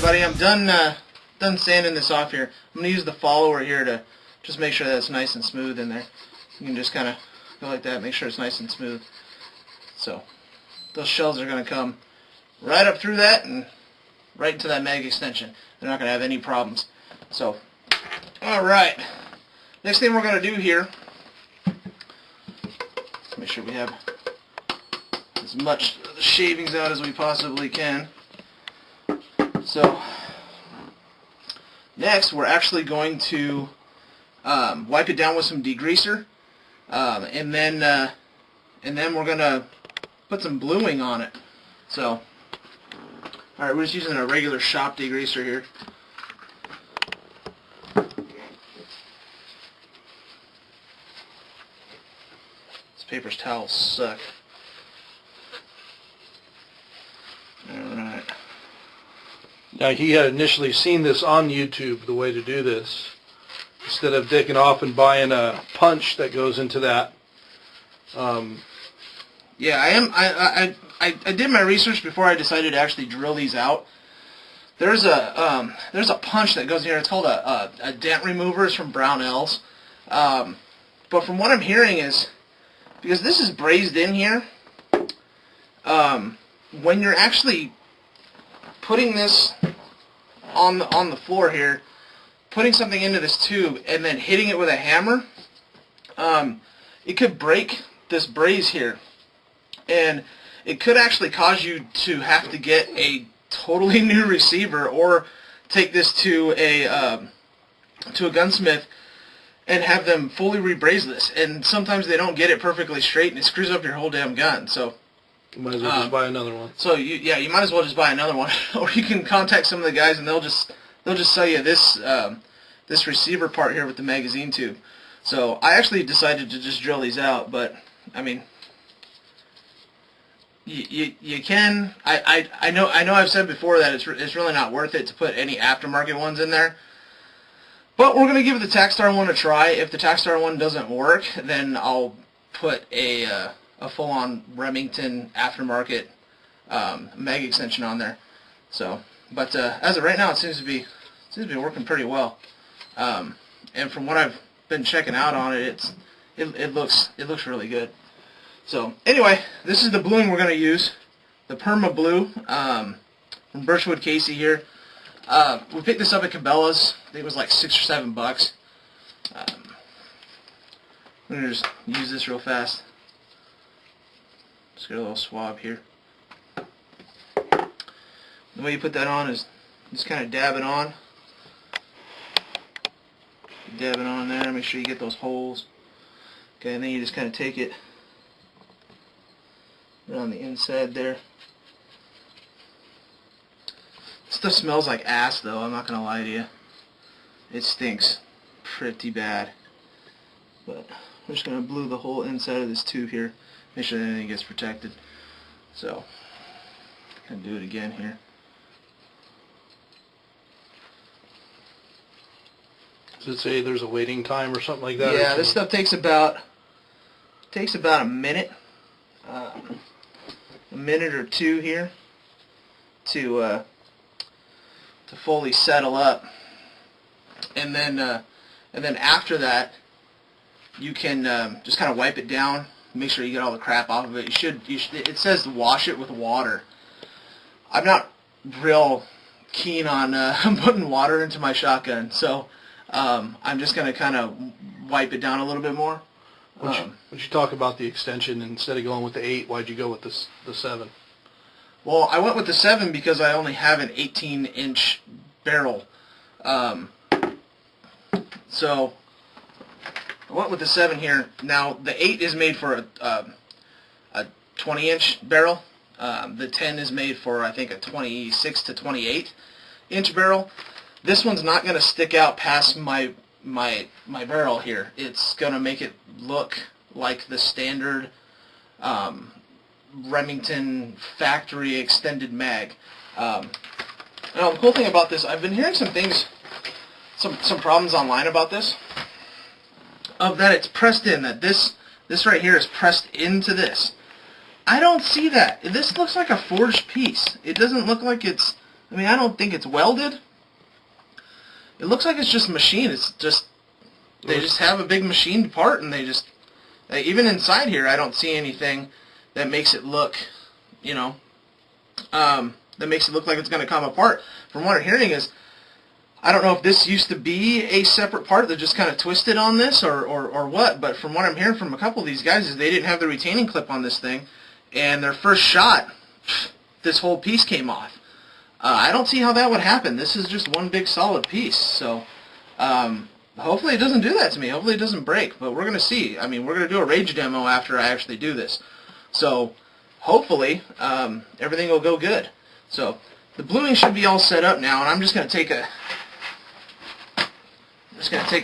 everybody. I'm done sanding this off here. I'm going to use the follower here to just make sure that it's nice and smooth in there. You can just kind of go like that, make sure it's nice and smooth. So those shells are going to come right up through that and right into that mag extension. They're not going to have any problems. So, alright. Next thing we're going to do here, make sure we have as much of the shavings out as we possibly can. So, next we're actually going to wipe it down with some degreaser, and then we're going to put some bluing on it. So, alright, we're just using a regular shop degreaser here. This paper towels suck. Alright. Now, he had initially seen this on YouTube, the way to do this. Instead of dicking off and buying a punch that goes into that. Yeah, I did my research before I decided to actually drill these out. There's a punch that goes in here. It's called a dent remover. It's from Brownells. But from what I'm hearing is, because this is brazed in here, when you're actually putting this on the floor here, putting something into this tube and then hitting it with a hammer, it could break this braze here, and it could actually cause you to have to get a totally new receiver or take this to a gunsmith and have them fully rebraze this. And sometimes they don't get it perfectly straight, and it screws up your whole damn gun. So you might as well just buy another one. So you might as well just buy another one, or you can contact some of the guys and they'll just sell you this this receiver part here with the magazine tube. So I actually decided to just drill these out, but I mean, you can. I know I've said before that it's really not worth it to put any aftermarket ones in there. But we're gonna give the Tacstar one a try. If the Tacstar one doesn't work, then I'll put a full-on Remington aftermarket mag extension on there. So, but as of right now, it seems to be working pretty well. And from what I've been checking out on it, it looks really good. So anyway, this is the bluing we're going to use, the Perma Blue from Birchwood Casey here. We picked this up at Cabela's. I think it was like $6 or $7. I'm going to just use this real fast. Just get a little swab here. The way you put that on is just kind of dab it on. Dab it on there, make sure you get those holes. Okay, and then you just kind of take it around the inside there. This stuff smells like ass though, I'm not going to lie to you. It stinks pretty bad. But I'm just going to blue the whole inside of this tube here. Make sure that anything gets protected. So, I'm going to do it again here. Does it say there's a waiting time or something like that? Yeah, this stuff takes about a minute. A minute or two here to fully settle up. And then after that, you can just kind of wipe it down. Make sure you get all the crap off of it. It says to wash it with water. I'm not real keen on putting water into my shotgun, so I'm just going to kind of wipe it down a little bit more. Would you talk about the extension? Instead of going with the 8, why'd you go with the 7? Well, I went with the 7 because I only have an 18-inch barrel. So I went with the 7 here. Now, the 8 is made for a 20-inch barrel. The 10 is made for, I think, a 26 to 28-inch barrel. This one's not going to stick out past my barrel here. It's going to make it look like the standard Remington factory extended mag. Now, the cool thing about this, I've been hearing some things, some problems online about this, of that it's pressed in, that this right here is pressed into this. I don't see that. This looks like a forged piece. It doesn't look like it's I mean, I don't think it's welded. It looks like it's just machined. It's just, they just have a big machined part, and they just, even inside here, I don't see anything that makes it look, you know, that makes it look like it's going to come apart. From what I'm hearing is, I don't know if this used to be a separate part that just kind of twisted on this or what, but from what I'm hearing from a couple of these guys is they didn't have the retaining clip on this thing, and their first shot, this whole piece came off. I don't see how that would happen. This is just one big solid piece, so hopefully it doesn't do that to me. Hopefully it doesn't break, but we're going to see. I mean, we're going to do a rage demo after I actually do this, so hopefully everything will go good. So the bluing should be all set up now, and I'm just going to take a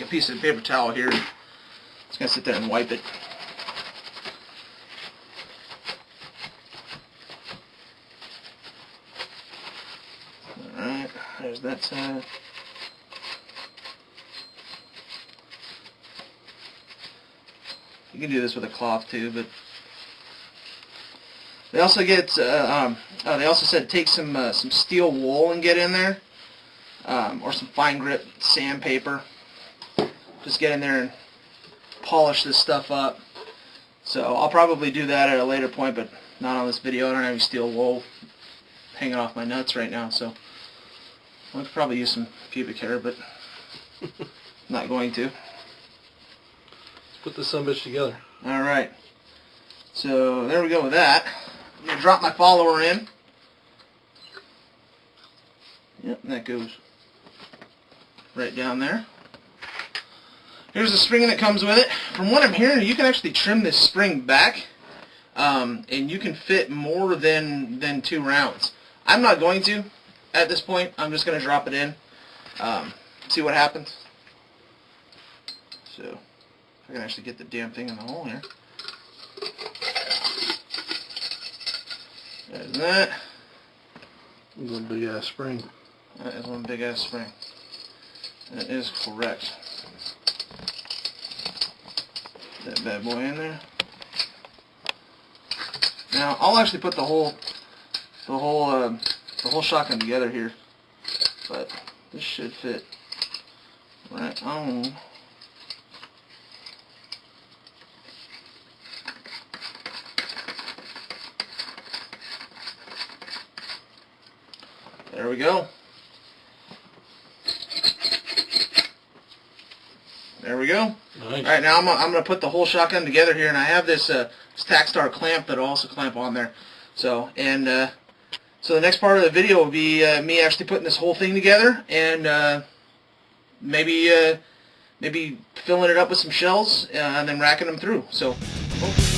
piece of paper towel here. Just going to sit there and wipe it. Alright, there's that side. You can do this with a cloth too, but they also get. They also said take some steel wool and get in there, or some fine grit sandpaper. Just get in there and polish this stuff up. So I'll probably do that at a later point, but not on this video. I don't have any steel wool hanging off my nuts right now, so I could probably use some pubic hair, but not going to. Let's put this sumbitch together. Alright, so there we go with that. I'm going to drop my follower in. Yep, and that goes right down there. Here's the spring that comes with it. From what I'm hearing, you can actually trim this spring back, and you can fit more than 2 rounds. I'm not going to at this point. I'm just going to drop it in, see what happens. So, if I can actually get the damn thing in the hole here. There's that. One big ass spring. That is one big ass spring. That is correct. That bad boy in there. Now I'll actually put the whole shotgun together here, but this should fit right on. There we go. There we go. Nice. Alright, now I'm going to put the whole shotgun together here, and I have this Tackstar clamp that'll also clamp on there. So, so the next part of the video will be me actually putting this whole thing together, and maybe filling it up with some shells, and then racking them through. So, hopefully